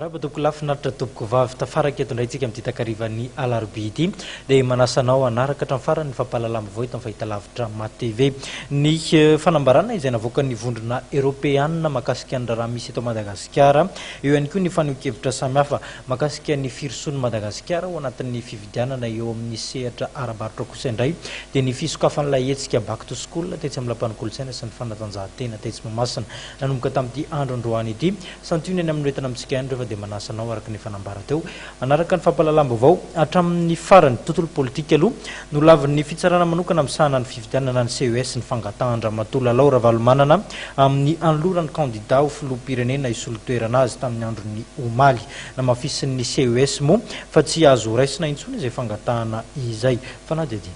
Arabatoko lafinaritra toboko vavy tafaraka eto indray tsika amin'ny takarivan'ny alarobia ity dia manasanao anaraka hatramin'ny farany fampahalalambo vao eto amin'ny fahitalavitra MATV ny fanambarana izay navoaka ny vondrona Européana mahakasika ny raha misy eto Madagasikara eo ihany koa ny faneho-kevitra samihafa mahakasika ny firosoan'i Madagasikara ao anatin'ny fividianana eo amin'ny sehatra ara-barotra kosa indray dia ny fisokafan'ilay hetsika back to school tetsy amin'ny lapan'ny kolontsaina sy ny fanatanjahantena tetsy Mahamasina nanomboka tamin'ity andro androany ity santionany amin'ny retina amintsika andro dia manasanao araka ny fanambara teo anaraka ny fampahalalam-baovao hatramin'ny farany tontolo politika aloha no lavin'ny fitsarana manokana amin'ny sahana ny fividianana ny CES ny fangatahana-Ramatoa Laura Valomanana amin'ny anoloran'ny candidat ho filoham-pirenena isolo-toerana azy tamin'ny andron'ny omaly namafisin'ny CES moa fa tsy azo raisina intsony izay fangatahana izay fanadidi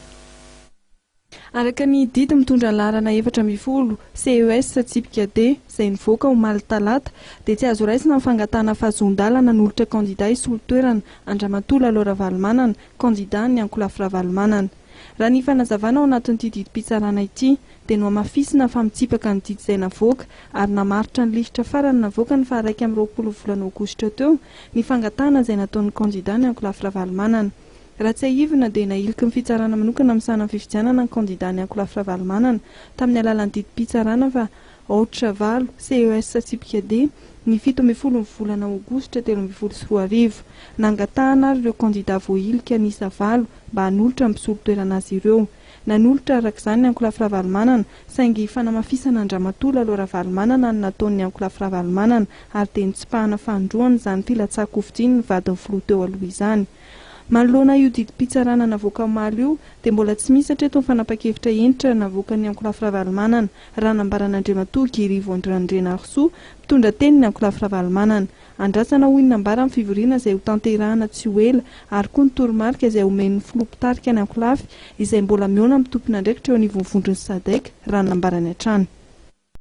araka ny didy mitondra larana 4 CES tsipika D izay nivoaka omaly talata dia tsy azo raisina ny fangatahana fahazondalana n'olotra candidat isolo-toerana Andramatoa Laura Valomanana candidat ny Ankolafy Ravalomanana. Raha ny fanazavana ao anatin'ity didim-pitsarana ity dia no amafisina fa mitsipaka ny didy izay navoaka ary namaritra ny lisitra farany navoaka ny 1 volana aogositra teo ny fangatahana izay nataon'ny candidat ny Ankolafy Ravalomanana. Raha tsy ahivina dia nailiky ny fitsarana manokana amin'ny sahana fividianana ny candidat ny Ankolafy Ravalomanana tamin'ny alalan'ny didim-pitsarana fa 8 CES tsipika D ny 17 volana aogositra 2024 nangatahana ary ireo candidat voailika nisa 9 mba hanolotra mpisolo-toerana azy ireo. Nanolotra araka izany ny Ankolafy Ravalomanana saingy fanamafisana Andramatoa Laura Valomanana ny nataon'ny Ankolafy Ravalomanana ary dia nitsipahana fandroana izany filatsaka hovidiny ny vadiny filoha teo aloha izany. Manoloana io didim-pitsarana navoaka omaly io dia mbola tsy misy hatreto ny fanapa-kevitra entitra navoaka ny Ankolafy Ravalomanana raha nambaran'Andriamatoa Girivo Andrena Arsoa mpitondra teny ny Ankolafy Ravalomanana. Andrasana ho inambara amin'ny fivoriana izay ho tanterahana tsy ho ela ary koa ny toromarika izay omen'ny filoha-pitarika ny Ankolafy izay mbola miona amin'ny tompon'andraikitra eo anivon'ny vondron'ny Sadek raha nambarany hatrany.